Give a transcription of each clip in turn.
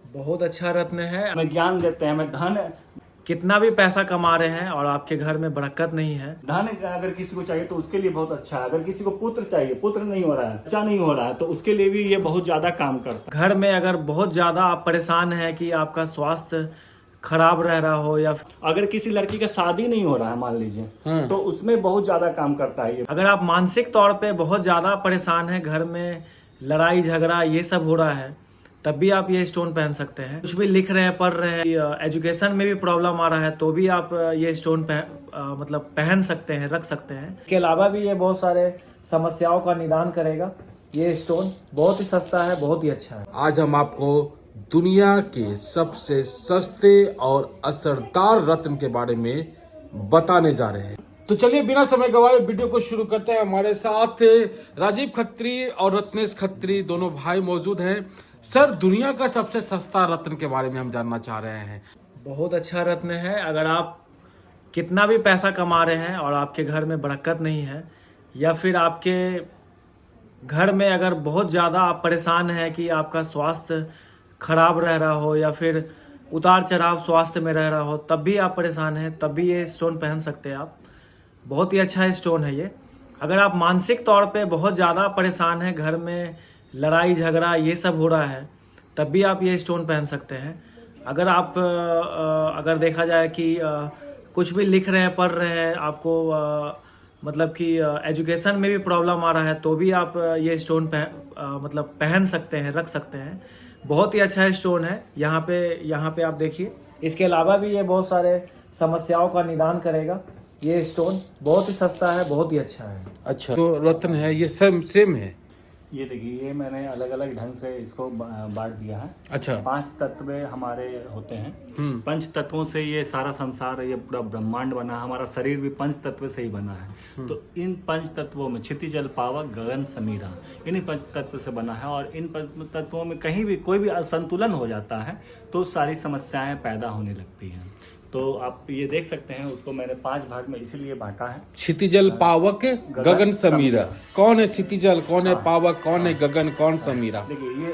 बहुत अच्छा रत्न है। हमें ज्ञान देते हैं, हमें धन। कितना भी पैसा कमा रहे हैं और आपके घर में बरकत नहीं है, धन अगर किसी को चाहिए तो उसके लिए बहुत अच्छा है। अगर किसी को पुत्र चाहिए, पुत्र नहीं हो रहा है, बच्चा नहीं हो रहा है, तो उसके लिए भी ये बहुत ज्यादा काम करता घर में अगर बहुत ज्यादा आप परेशान हैं कि आपका स्वास्थ्य खराब रह रहा हो, या अगर किसी लड़की का शादी नहीं हो रहा है मान लीजिए, तो उसमें बहुत ज्यादा काम करता है ये। अगर आप मानसिक तौर पे बहुत ज्यादा परेशान हैं, घर में लड़ाई झगड़ा ये सब हो रहा है, तब भी आप ये स्टोन पहन सकते हैं। कुछ भी लिख रहे हैं, पढ़ रहे हैं, एजुकेशन में भी प्रॉब्लम आ रहा है, तो भी आप ये स्टोन मतलब पहन सकते हैं, रख सकते हैं। इसके अलावा भी ये बहुत सारे समस्याओं का निदान करेगा। ये स्टोन बहुत ही सस्ता है, बहुत ही अच्छा है। आज हम आपको दुनिया के सबसे सस्ते और असरदार रत्न के बारे में बताने जा रहे हैं। तो चलिए बिना समय गवाए वीडियो को शुरू करते हैं। हमारे साथ राजीव खत्री और रत्नेश खत्री दोनों भाई मौजूद हैं। सर, दुनिया का सबसे सस्ता रत्न के बारे में हम जानना चाह रहे हैं। बहुत अच्छा रत्न है। अगर आप कितना भी पैसा कमा रहे हैं और आपके घर में बरकत नहीं है, या फिर आपके घर में अगर बहुत ज़्यादा आप परेशान हैं कि आपका स्वास्थ्य खराब रह रहा हो, या फिर उतार चढ़ाव स्वास्थ्य में रह रहा हो, तब भी आप परेशान हैं, तब भी ये स्टोन पहन सकते हैं आप। बहुत ही अच्छा स्टोन है ये। अगर आप मानसिक तौर पे बहुत ज़्यादा परेशान हैं, घर में लड़ाई झगड़ा ये सब हो रहा है, तब भी आप ये स्टोन पहन सकते हैं। अगर आप अगर देखा जाए कि कुछ भी लिख रहे हैं, पढ़ रहे हैं, आपको मतलब कि एजुकेशन में भी प्रॉब्लम आ रहा है, तो भी आप ये स्टोन मतलब पहन सकते हैं, रख सकते हैं। बहुत ही अच्छा स्टोन है। यहाँ पे आप देखिए। इसके अलावा भी ये बहुत सारे समस्याओं का निदान करेगा। ये स्टोन बहुत ही सस्ता है, बहुत ही अच्छा है। अच्छा, तो रत्न है ये सेम है? ये देखिए, ये मैंने अलग अलग ढंग से इसको बांट दिया है। अच्छा, 5 तत्व हमारे होते हैं। 5 तत्वों से ये सारा संसार, ये पूरा ब्रह्मांड बना है। हमारा शरीर भी 5 तत्व से ही बना है। तो इन 5 तत्वों में क्षिति जल पावक गगन समीरा, इन्हीं 5 तत्व से बना है। और इन 5 तत्वों में कहीं भी कोई भी असंतुलन हो जाता है तो सारी समस्याएं पैदा होने लगती हैं। तो आप ये देख सकते हैं, उसको मैंने 5 भाग में इसीलिए बांटा है। क्षितिजल पावक गगन समीरा। कौन है क्षितिजल, कौन है पावक, कौन है गगन, कौन समीरा? देखिए, ये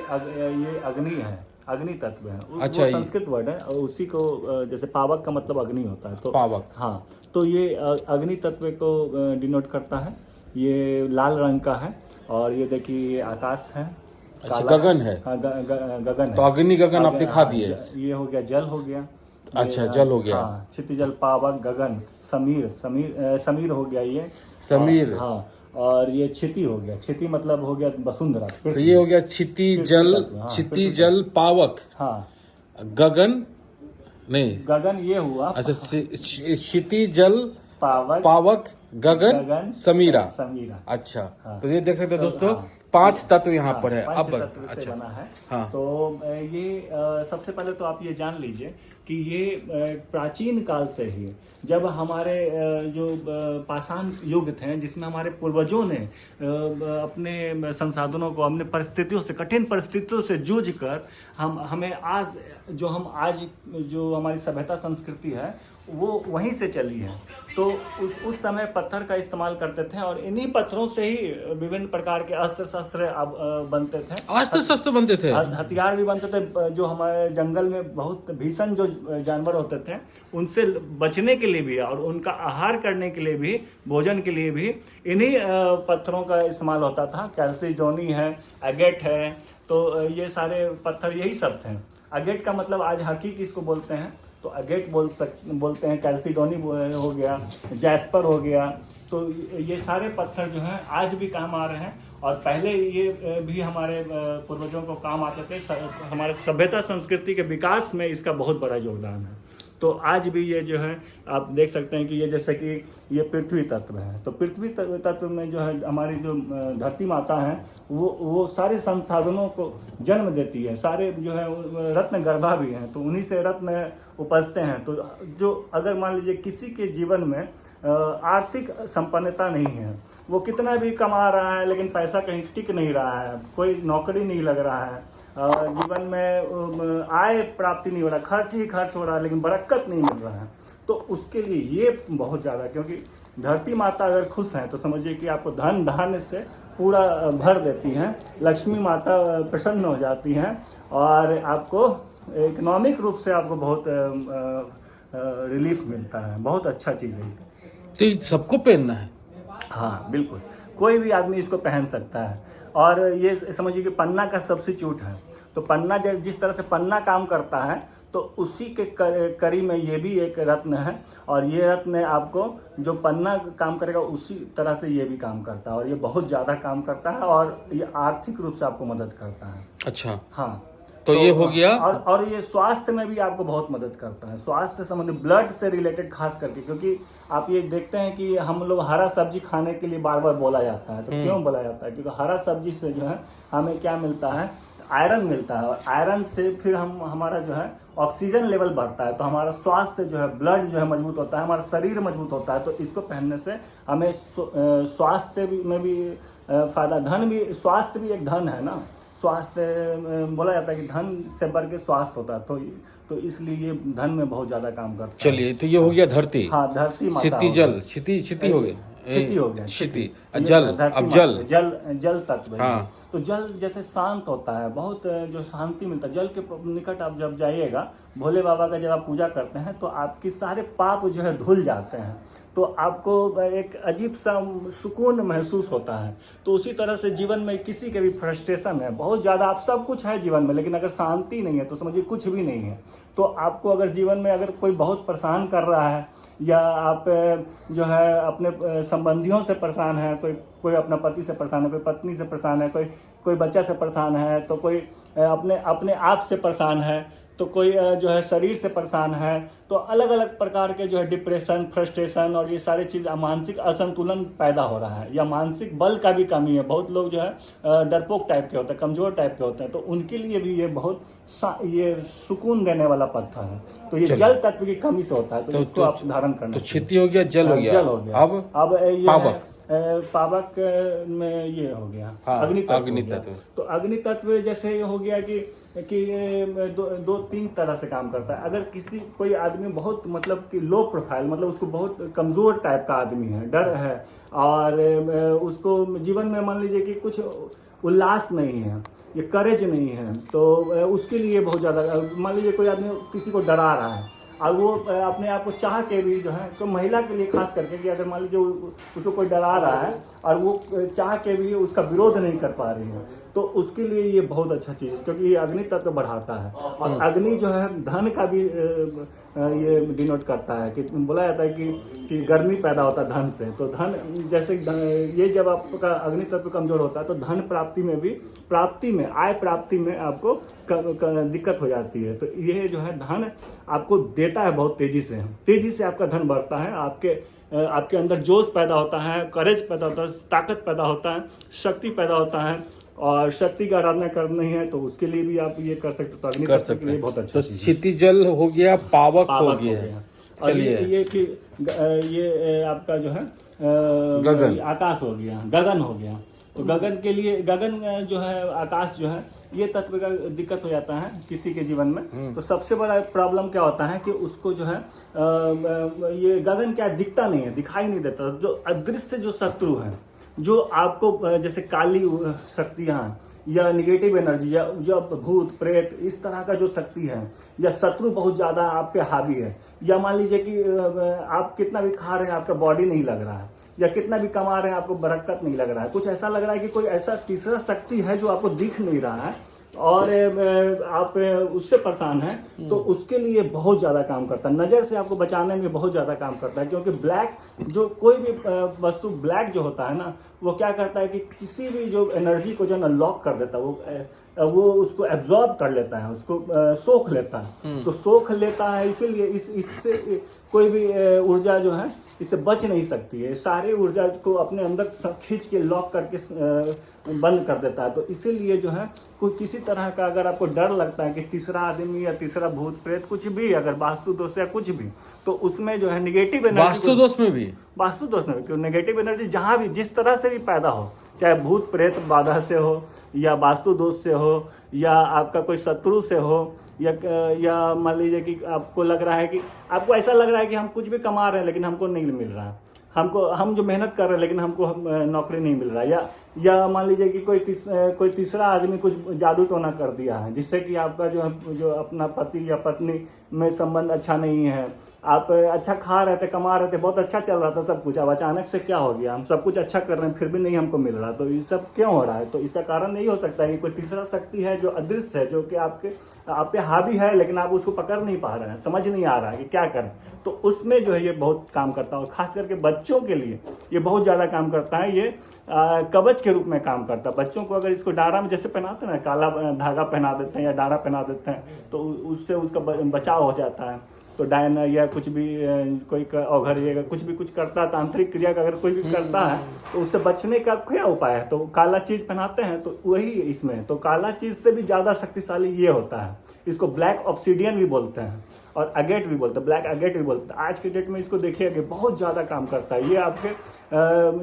अग्नि है, अग्नि तत्व है। अच्छा, वो संस्कृत वर्ड है और उसी को जैसे पावक का मतलब अग्नि होता है, तो पावक, हाँ, तो ये अग्नि तत्व को डिनोट करता है। ये लाल रंग का है। और ये देखिए, ये आकाश है। अच्छा, गगन है। हाँ, गगन है। तो अग्नि गगन आप दिखा दिए। ये हो गया, जल हो गया। अच्छा, जल हो गया। हाँ, क्षिति जल पावक गगन समीर हो गया ये समीर। हाँ, और ये क्षिति हो गया। क्षिति मतलब हो गया वसुंधरा। तो ये हो गया क्षिति जल पावक। हाँ, गगन नहीं, गगन ये हुआ। अच्छा, क्षिति जल पावक गगन समीरा। अच्छा, तो ये देख सकते हैं दोस्तों, 5 तत्व यहाँ पर है। अब तत्व से बना है। हाँ, तो ये सबसे पहले तो आप ये जान लीजिए कि ये प्राचीन काल से ही, जब हमारे जो पाषाण युग थे, जिसमें हमारे पूर्वजों ने अपने संसाधनों को, अपने परिस्थितियों से, कठिन परिस्थितियों से जूझ कर हमें आज जो हमारी सभ्यता संस्कृति है वो वहीं से चली है। तो उस समय पत्थर का इस्तेमाल करते थे और इन्हीं पत्थरों से ही विभिन्न प्रकार के अस्त्र शस्त्र बनते थे। अस्त्र शस्त्र बनते थे, हथियार भी बनते थे। जो हमारे जंगल में बहुत भीषण जो जानवर होते थे, उनसे बचने के लिए भी और उनका आहार करने के लिए भी, भोजन के लिए भी इन्हीं पत्थरों का इस्तेमाल होता था। कैल्सीडोनी है, एगेट है, तो ये सारे पत्थर यही सब थे। एगेट का मतलब आज हकीक इसको बोलते हैं, तो अगेट बोलते हैं। कैल्सीडोनी हो गया, जैस्पर हो गया। तो ये सारे पत्थर जो हैं आज भी काम आ रहे हैं, और पहले ये भी हमारे पूर्वजों को काम आते थे। हमारे सभ्यता संस्कृति के विकास में इसका बहुत बड़ा योगदान है। तो आज भी ये जो है, आप देख सकते हैं कि ये जैसे कि ये पृथ्वी तत्व है, तो पृथ्वी तत्व में जो है हमारी जो धरती माता है, वो सारे संसाधनों को जन्म देती है। सारे जो है रत्न गर्भा भी हैं, तो उन्हीं से रत्न उपजते हैं। तो जो अगर मान लीजिए किसी के जीवन में आर्थिक संपन्नता नहीं है, वो कितना भी कमा रहा है लेकिन पैसा कहीं टिक नहीं रहा है, कोई नौकरी नहीं लग रहा है, जीवन में आय प्राप्ति नहीं हो रहा, खर्च ही खर्च हो रहा है, लेकिन बरकत नहीं मिल रहा है, तो उसके लिए ये बहुत ज़्यादा, क्योंकि धरती माता अगर खुश हैं तो समझिए कि आपको धन धान्य से पूरा भर देती हैं। लक्ष्मी माता प्रसन्न हो जाती हैं और आपको इकोनॉमिक रूप से आपको बहुत रिलीफ मिलता है, बहुत अच्छा चीज़ है। तो ये सबको पहनना है? हाँ बिल्कुल, कोई भी आदमी इसको पहन सकता है। और ये समझिए कि पन्ना का सब्स्टिट्यूट है। तो पन्ना जिस तरह से पन्ना काम करता है, तो उसी के कड़ी में ये भी एक रत्न है। और ये रत्न आपको जो पन्ना काम करेगा उसी तरह से ये भी काम करता है, और ये बहुत ज़्यादा काम करता है, और ये आर्थिक रूप से आपको मदद करता है। अच्छा, हाँ, तो ये हो गया। और ये स्वास्थ्य में भी आपको बहुत मदद करता है, स्वास्थ्य संबंधी, ब्लड से रिलेटेड खास करके। क्योंकि आप ये देखते हैं कि हम लोग हरा सब्जी खाने के लिए बार बार बोला जाता है। तो क्यों बोला जाता है? क्योंकि हरा सब्जी से जो है हमें क्या मिलता है, आयरन मिलता है, और आयरन से फिर हमारा जो है ऑक्सीजन लेवल बढ़ता है, तो हमारा स्वास्थ्य जो है, ब्लड जो है मजबूत होता है, हमारा शरीर मजबूत होता है। तो इसको पहनने से हमें स्वास्थ्य में भी फायदा, धन भी, स्वास्थ्य भी एक धन है ना। स्वास्थ्य बोला जाता है कि धन से बढ़ के स्वास्थ्य होता है, तो इसलिए ये धन में बहुत ज्यादा काम करता है। चलिए, तो ये हो गया धरती। हाँ, धरती माता क्षिति हो जल, गई। क्षिति हो गया, क्षिति हो गया, क्षिति, ये जल, धरती अब माता, जल तत्व है। हाँ। तो जल जैसे शांत होता है, बहुत जो शांति मिलता है जल के निकट। आप जब जाइएगा भोले बाबा का, जब आप पूजा करते हैं, तो आपके सारे पाप जो है धुल जाते हैं, तो आपको एक अजीब सा सुकून महसूस होता है। तो उसी तरह से जीवन में किसी के भी फ्रस्ट्रेशन है बहुत ज़्यादा, आप सब कुछ है जीवन में, लेकिन अगर शांति नहीं है तो समझिए कुछ भी नहीं है। तो आपको अगर जीवन में अगर कोई बहुत परेशान कर रहा है, या आप जो है अपने संबंधियों से परेशान है, कोई अपना पति से परेशान है, कोई पत्नी से परेशान है, कोई बच्चा से परेशान है, तो कोई अपने आप से परेशान है, तो कोई जो है शरीर से परेशान है, तो अलग अलग प्रकार के जो है डिप्रेशन, फ्रस्ट्रेशन और ये सारी चीज़, मानसिक असंतुलन पैदा हो रहा है, या मानसिक बल का भी कमी है। बहुत लोग जो है डरपोक टाइप के होते हैं, कमज़ोर टाइप के होते हैं, तो उनके लिए भी ये बहुत ये सुकून देने वाला पत्थर है। तो ये जल तत्व की कमी से होता है, तो इसको आप धारण करना। तो क्षिति हो गया, जल हो गया, जल हो गया। अब ये पावक, पावक में ये हो गया, हाँ, अग्नि अग्नि तत्व। तत्व। तो अग्नि तत्व जैसे ये हो गया कि दो तीन तरह से काम करता है। अगर कोई आदमी बहुत मतलब कि लो प्रोफाइल, मतलब उसको बहुत कमजोर टाइप का आदमी है, डर है, और उसको जीवन में मान लीजिए कि कुछ उल्लास नहीं है, ये करेज नहीं है, तो उसके लिए बहुत ज़्यादा, मान लीजिए कोई आदमी किसी को डरा रहा है, और वो अपने आप को चाह के भी जो है, तो महिला के लिए खास करके, कि अगर मान लीजिए उसको कोई डरा रहा है और वो चाह के भी उसका विरोध नहीं कर पा रही है, तो उसके लिए ये बहुत अच्छा चीज़ है, क्योंकि ये अग्नि तत्व बढ़ाता है। और अग्नि जो है धन का भी ये डिनोट करता है, कि बोला जाता है कि गर्मी पैदा होता है धन से। तो धन जैसे ये जब आपका अग्नि तत्व कमजोर होता है, तो धन प्राप्ति में आय प्राप्ति में आपको दिक्कत हो जाती है। तो ये जो है धन आपको देता है बहुत तेजी से आपका धन बढ़ता है, आपके अंदर जोश पैदा होता है, करेज पैदा होता है, ताकत पैदा होता है, शक्ति पैदा होता है। और शक्ति की आराधना करनी है तो उसके लिए भी आप ये कर सकते हो। तो अग्नि तत्व के लिए बहुत अच्छा। तो क्षिति जल हो गया, पावक हो गया। चलिए, ये फिर ये आपका जो है गगन, आकाश हो गया, गगन हो गया। तो गगन के लिए, गगन जो है, आकाश जो है, ये तत्व का दिक्कत हो जाता है किसी के जीवन में। तो सबसे बड़ा प्रॉब्लम क्या होता है कि उसको जो है ये गगन क्या दिखता नहीं है, दिखाई नहीं देता। जो अदृश्य जो शत्रु है, जो आपको जैसे काली शक्तियाँ या निगेटिव एनर्जी, या भूत प्रेत, इस तरह का जो शक्ति है, या शत्रु बहुत ज़्यादा आप पे हावी है, या मान लीजिए कि आप कितना भी खा रहे हैं आपका बॉडी नहीं लग रहा है, या कितना भी कमा रहे हैं आपको बरकत नहीं लग रहा है, कुछ ऐसा लग रहा है कि कोई ऐसा तीसरा शक्ति है जो आपको दिख नहीं रहा है, और आप उससे परेशान हैं, तो उसके लिए बहुत ज़्यादा काम करता है। नज़र से आपको बचाने में बहुत ज़्यादा काम करता है, क्योंकि ब्लैक जो कोई भी वस्तु ब्लैक जो होता है ना, वो क्या करता है कि किसी भी जो एनर्जी को जो ना लॉक कर देता है, वो उसको एब्जॉर्ब कर लेता है, उसको सोख लेता है। तो सोख लेता है, इसीलिए इससे कोई भी ऊर्जा जो है इससे बच नहीं सकती है। सारी ऊर्जा को अपने अंदर खींच के लॉक करके बंद कर देता है। तो इसीलिए जो है कोई किसी तरह का अगर आपको डर लगता है कि तीसरा आदमी या तीसरा भूत प्रेत कुछ भी, अगर वास्तु दोष या कुछ भी, तो उसमें जो है निगेटिव एनर्जी, वास्तु दोष में भी क्यों नेगेटिव एनर्जी जहाँ भी जिस तरह से भी पैदा हो, चाहे भूत प्रेत बाधा से हो, या वास्तु दोष से हो, या आपका कोई शत्रु से हो, या मान लीजिए कि आपको लग रहा है कि आपको ऐसा लग रहा है कि हम कुछ भी कमा रहे हैं लेकिन हमको नहीं मिल रहा है, हम जो मेहनत कर रहे हैं लेकिन हमको नौकरी नहीं मिल रहा है, या मान लीजिए कि कोई तीसरा आदमी कुछ जादू टोना कर दिया है जिससे कि आपका जो अपना पति या पत्नी में संबंध अच्छा नहीं है, आप अच्छा खा रहे थे, कमा रहे थे, बहुत अच्छा चल रहा था सब कुछ, अब अचानक से क्या हो गया, हम सब कुछ अच्छा कर रहे हैं फिर भी नहीं हमको मिल रहा, तो ये सब क्यों हो रहा है? तो इसका कारण यही हो सकता है कि कोई तीसरा शक्ति है जो अदृश्य है, जो कि आप पे हावी है, लेकिन आप उसको पकड़ नहीं पा रहे हैं, समझ नहीं आ रहा है कि क्या करें। तो उसमें जो है ये बहुत काम करता है, और खास करके बच्चों के लिए ये बहुत ज़्यादा काम करता है। ये कवच के रूप में काम करता है। बच्चों को अगर इसको डारा में जैसे पहनाते हैं ना, काला धागा पहना देते हैं या डारा पहना देते हैं, तो उससे उसका बचाव हो जाता है। तो डायन या कुछ भी कोई अवघर या कुछ भी कुछ करता है, तांत्रिक क्रिया का अगर कोई भी करता है तो उससे बचने का क्या उपाय है? तो काला चीज पहनाते हैं, तो वही इसमें तो काला चीज से भी ज्यादा शक्तिशाली ये होता है। इसको ब्लैक ऑब्सीडियन भी बोलते हैं और अगेट भी बोलते हैं, ब्लैक अगेट भी बोलते हैं। आज के डेट में इसको देखिए कि बहुत ज़्यादा काम करता है। ये आपके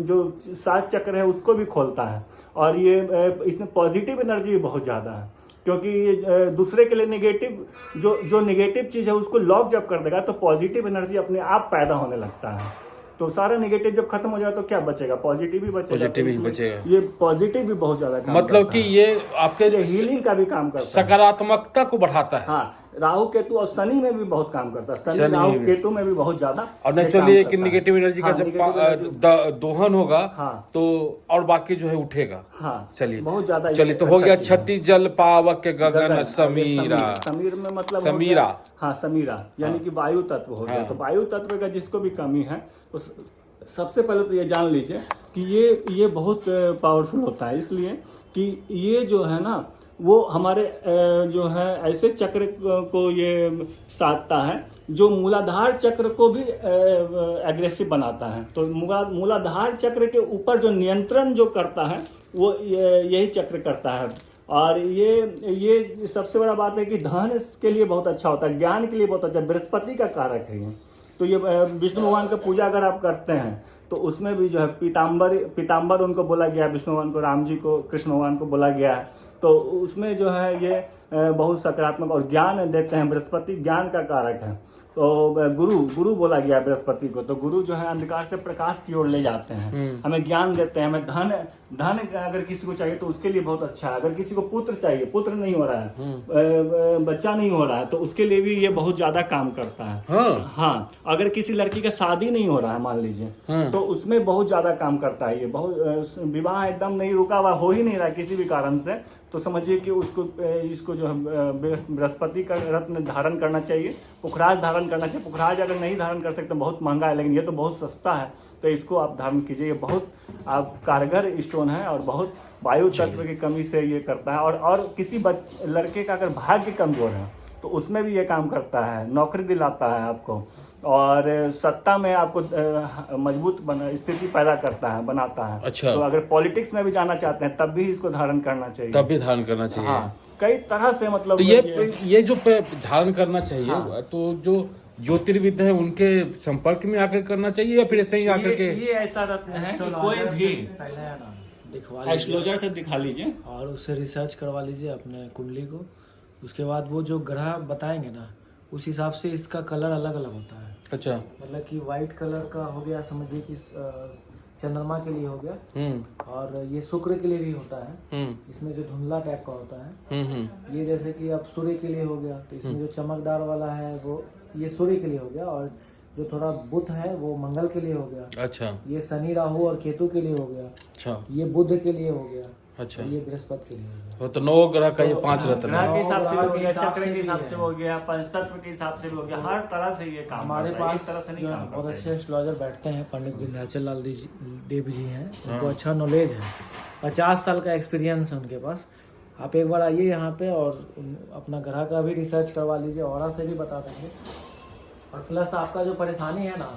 जो 7 चक्र है उसको भी खोलता है, और ये इसमें पॉजिटिव एनर्जी भी बहुत ज़्यादा है, क्योंकि दूसरे के लिए नेगेटिव जो नेगेटिव चीज़ है उसको लॉक जब कर देगा तो पॉजिटिव एनर्जी अपने आप पैदा होने लगता है। तो सारा नेगेटिव जब खत्म हो जाए तो क्या बचेगा? पॉजिटिव ही बचेगा। पॉजिटिव ही बचेगा। ये पॉजिटिव भी बहुत ज्यादा काम मतलब करता कि है। ये आपके ये हीलिंग का भी काम करता है। सकारात्मकता को बढ़ाता है। हाँ, राहु केतु और शनि में भी बहुत काम करता है। शनि शनि राहु में। केतु में भी बहुत ज्यादा और ये नेचुरली काम कि करता है। निगेटिव एनर्जी का हाँ, जब negative energy- दोहन होगा हाँ। तो और बाकी जो है उठेगा। हाँ, चलिए बहुत ज्यादा चलिए, तो अच्छा हो गया चीज़ है। 36 जल पावक के गगन गगन, समीरा। समीर में मतलब हो समीरा। गया- हाँ, समीरा यानी कि वायु तत्व हो गया। हाँ। तो वायु तत्व का जिसको भी कमी है उस सबसे पहले तो ये जान लीजिए कि ये बहुत पावरफुल होता है, इसलिए कि ये जो है ना वो हमारे जो है ऐसे चक्र को ये साधता है जो मूलाधार चक्र को भी एग्रेसिव बनाता है। तो मूलाधार चक्र के ऊपर जो नियंत्रण जो करता है वो यही चक्र करता है। और ये सबसे बड़ा बात है कि धन के लिए बहुत अच्छा होता है, ज्ञान के लिए बहुत अच्छा, बृहस्पति का कारक है ये। तो ये विष्णु भगवान का पूजा अगर आप करते हैं तो उसमें भी जो है पीताम्बर उनको बोला गया, विष्णु भगवान को, राम जी को, कृष्ण भगवान को बोला गया है। तो उसमें जो है ये बहुत सकारात्मक और ज्ञान देते हैं। बृहस्पति ज्ञान का कारक है। तो गुरु बोला गया बृहस्पति को। तो गुरु जो है अंधकार से प्रकाश की ओर ले जाते हैं, हमें ज्ञान देते हैं, हमें धन अगर किसी को चाहिए तो उसके लिए बहुत अच्छा है। अगर किसी को पुत्र चाहिए, पुत्र नहीं हो रहा है, बच्चा नहीं हो रहा है, तो उसके लिए भी ये बहुत ज्यादा काम करता है। हाँ, अगर किसी लड़की का शादी नहीं हो रहा है मान लीजिए, तो उसमें बहुत ज्यादा काम करता है ये। बहुत विवाह एकदम नहीं रुका हुआ, हो ही नहीं रहा किसी भी कारण से, तो समझिए कि इसको जो है बृहस्पति का रत्न धारण करना चाहिए, पुखराज धारण करना चाहिए। पुखराज अगर नहीं धारण कर सकते बहुत महंगा है, लेकिन ये तो बहुत सस्ता है, तो इसको आप धारण कीजिए। ये बहुत आप कारगर स्टोन है और बहुत वायु तत्व की कमी से ये करता है। और किसी लड़के का अगर भाग्य कमजोर है तो उसमें भी ये काम करता है, नौकरी दिलाता है आपको, और सत्ता में आपको मजबूत स्थिति पैदा करता है, बनाता है। अच्छा। तो अगर पॉलिटिक्स में भी जाना चाहते हैं तब भी इसको धारण करना चाहिए। तब भी धारण करना चाहिए। हाँ, कई तरह से मतलब तो ये जो धारण करना चाहिए, हाँ। तो जो ज्योतिर्विद है उनके संपर्क में आकर करना चाहिए या फिर ऐसे ही आकर के? ये ऐसा रत्न है कि कोई भी पहले है ना दिखवा लीजिए एस्ट्रोलॉजर से दिखा लीजिए और उससे रिसर्च करवा लीजिए अपने कुंडली को। उसके बाद वो जो ग्रह बताएंगे ना उस हिसाब से इसका कलर अलग अलग होता है। अच्छा। मतलब कि वाइट कलर का हो गया, समझिए कि चंद्रमा के लिए हो गया, और ये शुक्र के लिए भी होता है। इसमें जो धुंधला टाइप का होता है, ये जैसे कि अब सूर्य के लिए हो गया, तो इसमें जो चमकदार वाला है वो ये सूर्य के लिए हो गया, और जो थोड़ा बुध है वो मंगल के लिए हो गया। अच्छा। ये शनि राहु और केतु के लिए हो गया। अच्छा। ये बुध के लिए हो गया। अच्छा। ये बृहस्पति के लिए हो गया। तो 9 ग्रह का ये 5 रत्न ग्रह है। के हिसाब से भी हो गया, हिसाब चक्र से के भी हिसाब है। से हो गया, पंचतत्व के हिसाब से भी हो गया। हर तरह से ये काम हमारे करता है, पास इस तरह से नहीं जो काम बहुत करता अच्छे है। एस्ट्रोलॉजर बैठते हैं, पंडित विंध्याचल लाल देव जी हैं, उनको अच्छा नॉलेज है, 50 साल का एक्सपीरियंस है उनके पास। आप एक बार आइए यहाँ पे और अपना ग्रह का भी रिसर्च करवा लीजिए, ऑरा से भी बता देंगे, और प्लस आपका जो परेशानी है ना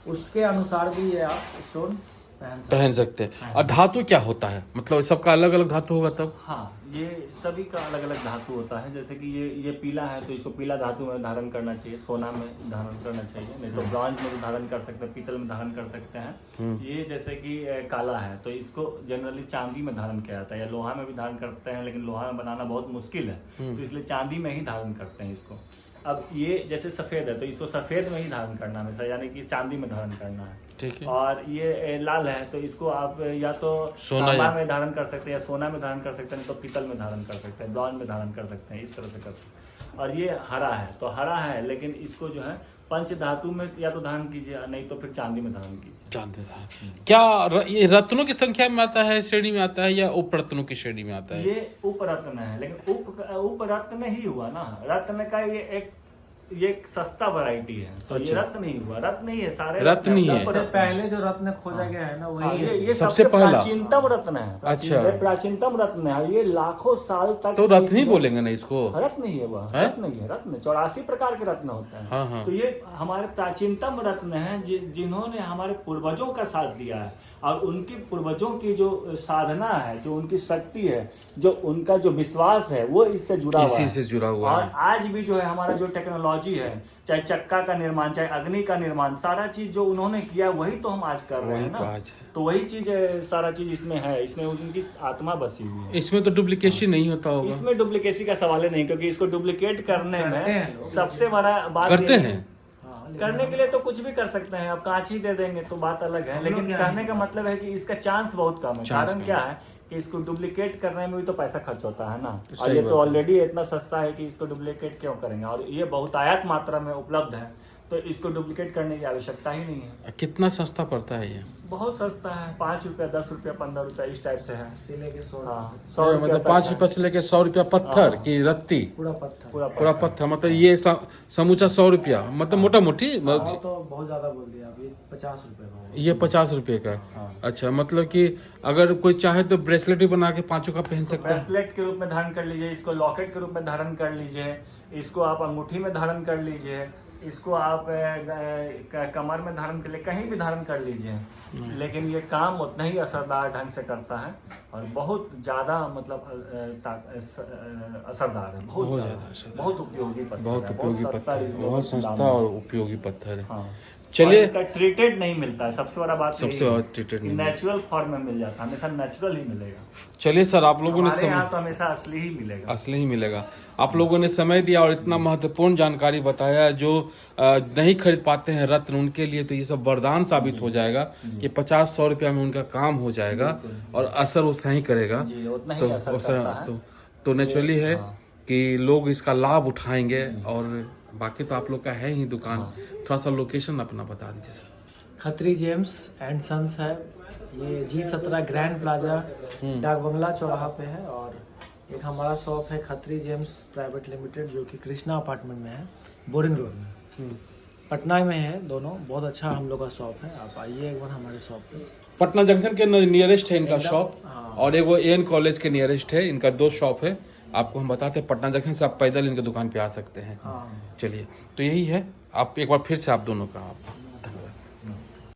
उसके अनुसार भी ये आप स्टोन पहन सकते हैं। और धातु क्या होता है, मतलब सबका अलग अलग धातु होगा तब? हाँ, ये सभी का अलग अलग धातु होता है। जैसे कि ये पीला है तो इसको पीला धातु में धारण करना चाहिए, सोना में धारण करना चाहिए, नहीं तो ब्रॉन्ज में भी धारण कर सकते हैं, पीतल में धारण कर सकते हैं। ये जैसे कि काला है तो इसको जनरली चांदी में धारण किया जाता है, या लोहा में भी धारण करते हैं, लेकिन लोहा में बनाना बहुत मुश्किल है, तो इसलिए चांदी में ही धारण करते हैं इसको। अब ये जैसे सफेद है तो इसको सफेद में ही धारण करना है हमेशा, यानी कि चांदी में धारण करना है। ठीक है। और ये लाल है तो इसको आप या तो सोना तांबा में धारण कर सकते हैं, या सोना में धारण कर सकते हैं, नहीं तो पीतल में धारण कर सकते हैं, ब्रॉन्ज में धारण कर सकते हैं, इस तरह से कर सकते हैं। और ये हरा है तो हरा है, लेकिन इसको जो है पंच धातु में या तो धारण कीजिए, नहीं तो फिर चांदी में धारण कीजिए। जानते थे क्या ये रत्नों की संख्या में आता है, श्रेणी में आता है, या उप रत्नों की श्रेणी में आता है? ये उपरत्न है, लेकिन उपरत्न ही हुआ ना, रत्न का ये एक सस्ता वैरायटी है, तो अच्छा। ये रत्न नहीं हुआ, रत्न ही है, सारे रत्न ही है। सबसे पहले जो रत्न खोजा गया है ना हाँ, वही है। ये सबसे सबसे पहला। प्राचीनतम रत्न है। अच्छा। ये प्राचीनतम रत्न है, ये लाखों साल तक तो रत्न ही बोलेंगे ना इसको? रत्न ही है वह, है? रत्न ही है, रत्न 84 प्रकार के रत्न होते हैं। हाँ, हाँ। तो ये हमारे प्राचीनतम रत्न हैं जिन्होंने हमारे पूर्वजों का साथ दिया है, और उनकी पूर्वजों की जो साधना है, जो उनकी शक्ति है, जो उनका जो विश्वास है, वो इससे जुड़ा हुआ है। इसी से जुड़ा हुआ और है। आज भी जो है हमारा जो टेक्नोलॉजी है, चाहे चक्का का निर्माण, चाहे अग्नि का निर्माण, सारा चीज जो उन्होंने किया वही तो हम आज कर रहे हैं ना। तो आज है। तो वही चीज सारा चीज इसमें है, इसमें उनकी आत्मा बसी हुई है। इसमें तो डुप्लीकेशन नहीं होता होगा? इसमें डुप्लीकेसी का सवाल ही नहीं, क्योंकि इसको डुप्लीकेट करने करते हैं में लोग। सबसे बड़ा बात करते ये हैं। हाँ, करने के लिए तो कुछ भी कर सकते हैं, अब कांच ही दे देंगे तो बात अलग है, लेकिन क्या कहने है? का मतलब है कि इसका चांस बहुत कम है। चांस कारण कम क्या है कि इसको डुप्लीकेट करने में भी तो पैसा खर्च होता है ना, और सही ये बात तो है। ऑलरेडी इतना सस्ता है कि इसको डुप्लीकेट क्यों करेंगे, और ये बहुतायत मात्रा में उपलब्ध है, तो इसको डुप्लीकेट करने की आवश्यकता ही नहीं है। कितना सस्ता पड़ता है ये? बहुत सस्ता है, 5 रुपया, 10 रुपया, 15 रुपया, इस टाइप से है। से लेके 100 हाँ, 100 रुपया मतलब तक 5 है। रुपए से लेके 100 रुपया पत्थर की रत्ती? पूरा पत्थर। पूरा पत्थर, मतलब ये समूचा 100 रुपया, मतलब मोटा मोटी हाँ, तो बहुत ज्यादा बोल दिया, अभी 50 रुपए का है। ये 50 रुपए का है। अच्छा, मतलब कि अगर कोई चाहे तो ब्रेसलेट भी बना के पांचों का पहन सकता है? ब्रेसलेट के रूप में धारण कर लीजिए, इसको लॉकेट के रूप में धारण कर लीजिए, इसको आप अंगूठी में धारण कर लीजिए, इसको आप कमर में धारण कर लीजिए, कहीं भी धारण कर लीजिए, लेकिन ये काम उतना ही असरदार ढंग से करता है, और बहुत ज्यादा मतलब असरदार है, बहुत ज्यादा, बहुत उपयोगी पत्थर बहुत है, उपयोगी सस्ता पत्थर, इस लोगों बहुत के सस्ता दाम में। और उपयोगी पत्थर है। हाँ। चलिए। और इसका ट्रीटेड नहीं मिलता है, सबसे बड़ा बात सबसे बड़ा treated नहीं नेचुरल फॉर्म में मिल जाता है, हमेशा नेचुरल ही मिलेगा। चलिए सर, आप लोगों ने हमारे यहाँ तो हमेशा असली ही मिलेगा। असली ही मिलेगा। आप लोगों ने समय दिया और इतना महत्वपूर्ण जानकारी बताया, जो नहीं खरीद पाते हैं रत्न, उनके लिए तो ये सब वरदान साबित हो जाएगा कि 50-100 रुपया में उनका काम हो जाएगा और असर उतना ही करेगा। जी, उतना ही असर करता है। तो नेचुरली है कि लोग इसका लाभ उठाएंगे। और बाकी तो आप लोग का है ही दुकान, थोड़ा सा लोकेशन अपना बता दीजिए sir. Khatri gems and sons है, ये G17 ग्रैंड प्लाजा डाक बंगला चौराहा पे है, और एक हमारा शॉप है खत्री जेम्स प्राइवेट लिमिटेड, जो कि कृष्णा अपार्टमेंट में है, बोरिंग रोड में, पटना में है दोनों। बहुत अच्छा हम लोग का शॉप है, आप आइए एक बार हमारे शॉप पे। पटना जंक्शन के नियरेस्ट है इनका एकदम, शॉप, हाँ। और एक वो एन कॉलेज के नियरेस्ट है। इनका 2 शॉप है। आपको हम बताते हैं, पटना जंक्शन से आप पैदल इनके दुकान पे आ सकते हैं। हाँ। चलिए, तो यही है। आप एक बार फिर से आप दोनों का